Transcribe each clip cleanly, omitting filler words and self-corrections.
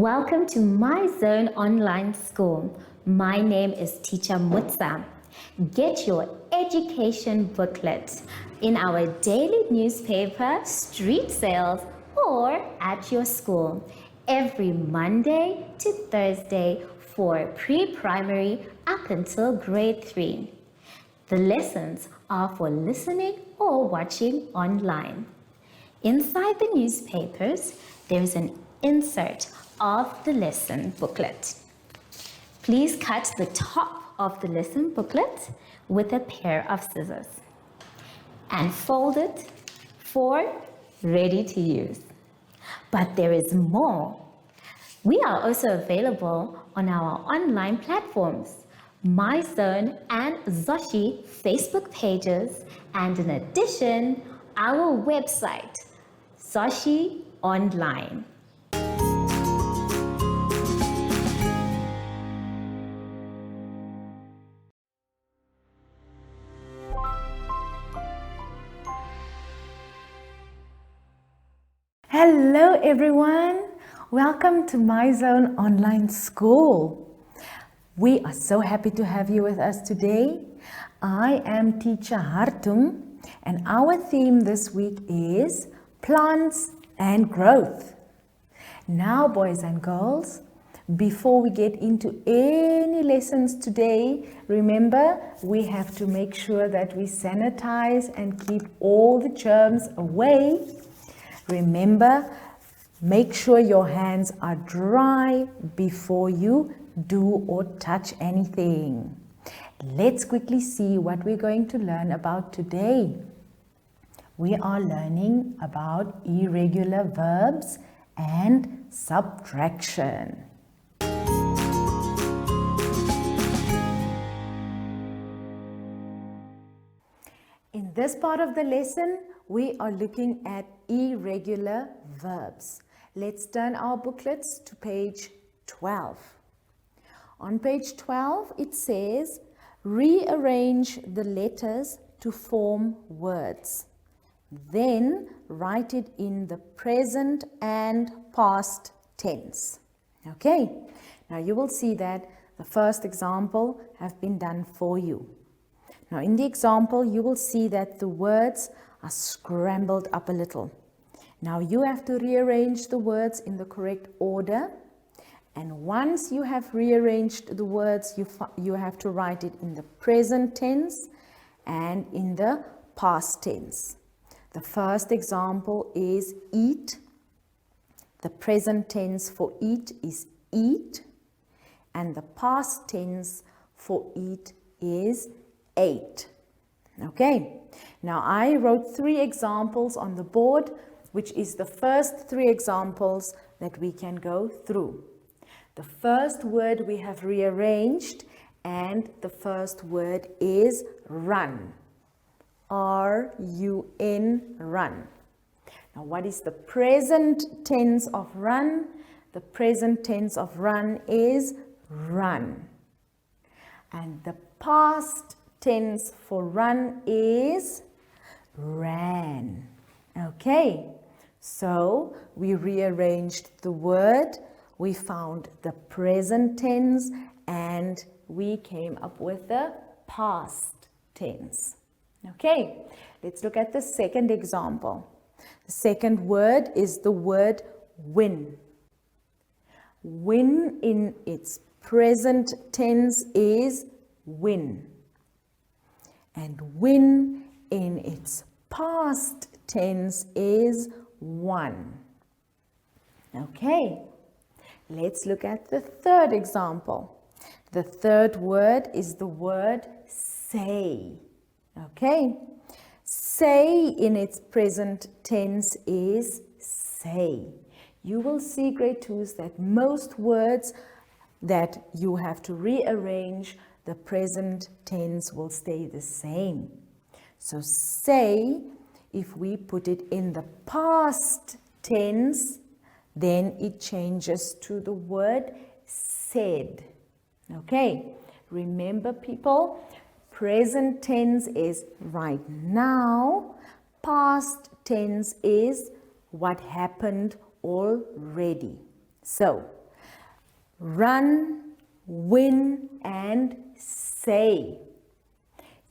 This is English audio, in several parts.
Welcome to My Zone Online School. My name is Teacher Mutsa. Get your education booklet in our daily newspaper, street sales, or at your school every Monday to Thursday for pre-primary up until grade 3. The lessons are for listening or watching online. Inside the newspapers, there is an insert of the lesson booklet. Please cut the top of the lesson booklet with a pair of scissors and fold it for ready to use. But there is more. We are also available on our online platforms, MyZone and Zoshi Facebook pages, and in addition, our website, Zoshi Online. Hello everyone, welcome to My Zone Online School. We are so happy to have you with us today. I am Teacher Hartung and our theme this week is plants and growth. Now boys and girls, before we get into any lessons today, remember we have to make sure that we sanitize and keep all the germs away. Remember, make sure your hands are dry before you do or touch anything. Let's quickly see what we're going to learn about today. We are learning about irregular verbs and subtraction. In this part of the lesson, we are looking at irregular verbs. Let's turn our booklets to page 12. On page 12, it says, rearrange the letters to form words. Then write it in the present and past tense. Okay, now you will see that the first example have been done for you. Now in the example, you will see that the words are scrambled up a little. Now you have to rearrange the words in the correct order. And once you have rearranged the words, you have to write it in the present tense and in the past tense. The first example is eat. The present tense for eat is eat. And the past tense for eat is ate. Okay, now I wrote 3 examples on the board, which is the first 3 examples that we can go through. The first word we have rearranged, and the first word is run. R-U-N, run. Now what is the present tense of run? The present tense of run is run. And the past tense for run is ran. Okay, so we rearranged the word, we found the present tense, and we came up with the past tense. Okay, let's look at the second example. The second word is the word win. Win in its present tense is win. And win in its past tense is won. Okay, let's look at the third example. The third word is the word say. Okay, say in its present tense is say. You will see, grade 2s, that most words that you have to rearrange, the present tense will stay the same. So say, if we put it in the past tense, then it changes to the word said. Okay, remember people, present tense is right now, past tense is what happened already. So run, win, and say.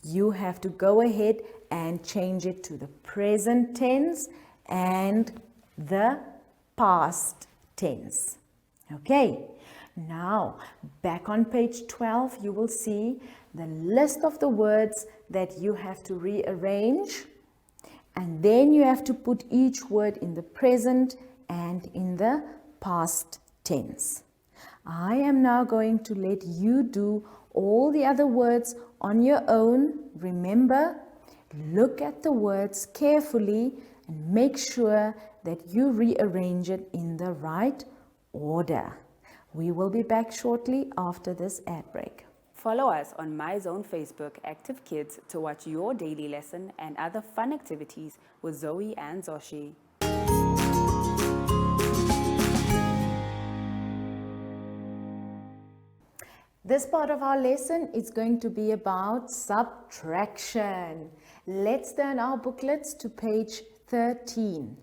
You have to go ahead and change it to the present tense and the past tense. Okay, now back on page 12, you will see the list of the words that you have to rearrange, and then you have to put each word in the present and in the past tense. I am now going to let you do all the other words on your own. Remember, look at the words carefully and make sure that you rearrange it in the right order. We will be back shortly after this ad break. Follow us on MyZone Facebook Active Kids to watch your daily lesson and other fun activities with Zoe and Zoshi. This part of our lesson is going to be about subtraction. Let's turn our booklets to page 13.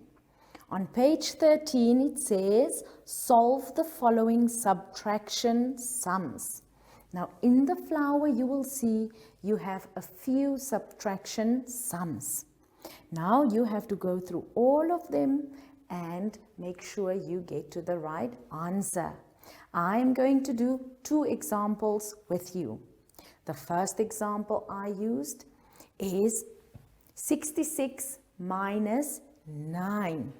On page 13 it says, solve the following subtraction sums. Now in the flower you will see you have a few subtraction sums. Now you have to go through all of them and make sure you get to the right answer. I am going to do 2 examples with you. The first example I used is 66 minus 9.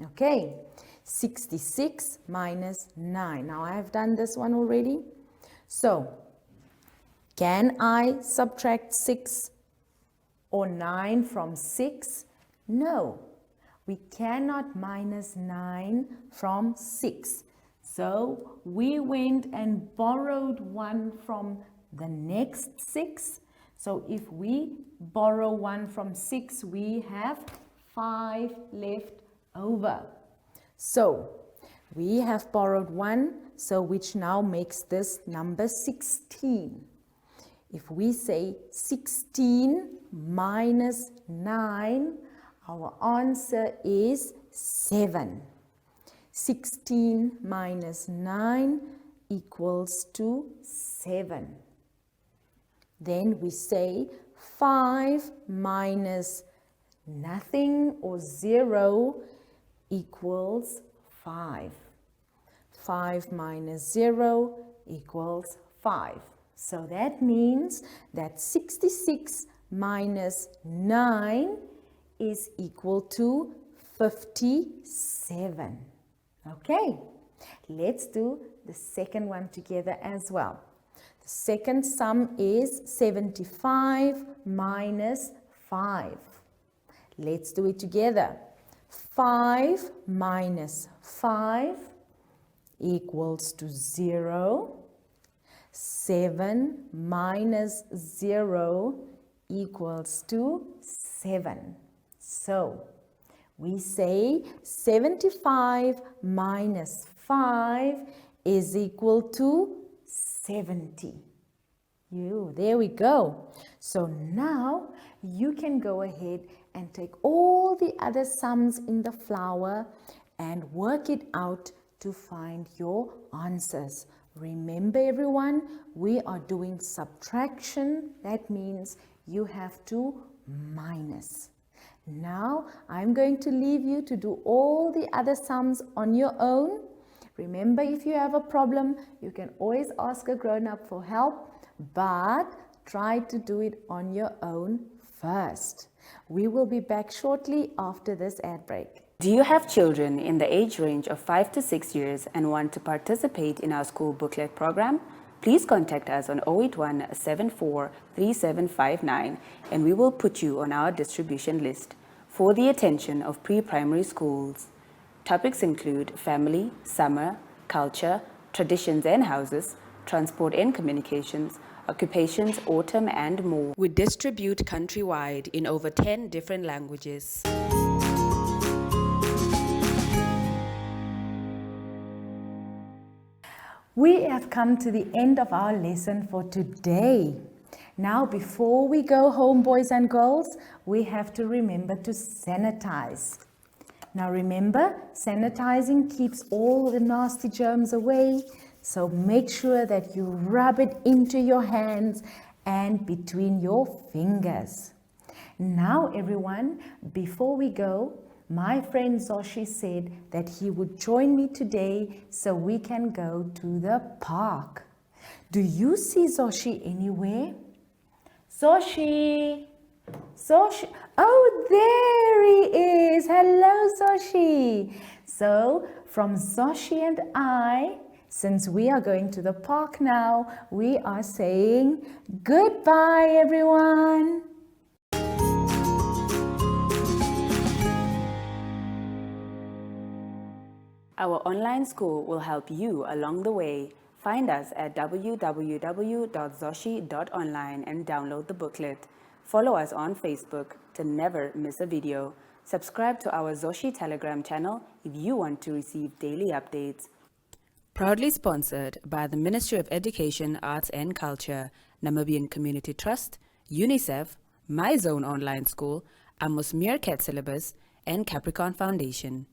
Okay, 66 minus 9. Now I have done this one already. So, can I subtract 6 or 9 from 6? No, we cannot minus 9 from 6. So, we went and borrowed 1 from the next 6. So, if we borrow 1 from 6, we have 5 left over. So, we have borrowed 1, so which now makes this number 16. If we say 16 minus 9, our answer is 7. 16 minus 9 equals to 7. Then we say 5 minus nothing or 0 equals 5. 5 minus 0 equals 5. So that means that 66 minus 9 is equal to 57. Okay, let's do the second one together as well. The second sum is 75 minus 5. Let's do it together. 5 minus 5 equals to 0. 7 minus 0 equals to 7. So, we say 75 minus 5 is equal to 70. There we go. So now you can go ahead and take all the other sums in the flower and work it out to find your answers. Remember everyone, we are doing subtraction. That means you have to minus. Now I'm going to leave you to do all the other sums on your own. Remember, if you have a problem, you can always ask a grown-up for help, but try to do it on your own first. We will be back shortly after this ad break. Do you have children in the age range of 5 to 6 years and want to participate in our school booklet program? Please contact us on 081 74 3759 and we will put you on our distribution list for the attention of pre-primary schools. Topics include family, summer, culture, traditions and houses, transport and communications, occupations, autumn and more. We distribute countrywide in over 10 different languages. We have come to the end of our lesson for today. Now, before we go home, boys and girls, we have to remember to sanitize. Now remember, sanitizing keeps all the nasty germs away. So make sure that you rub it into your hands and between your fingers. Now everyone, before we go, my friend Zoshi said that he would join me today so we can go to the park. Do you see Zoshi anywhere? Zoshi! Zoshi! Oh, there he is! Hello, Zoshi! So, from Zoshi and I, since we are going to the park now, we are saying goodbye, everyone! Our online school will help you along the way. Find us at www.zoshi.online and download the booklet. Follow us on Facebook to never miss a video. Subscribe to our Zoshi Telegram channel if you want to receive daily updates. Proudly sponsored by the Ministry of Education, Arts and Culture, Namibian Community Trust, UNICEF, My Zone Online School, Amos Meerkat Syllabus, and Capricorn Foundation.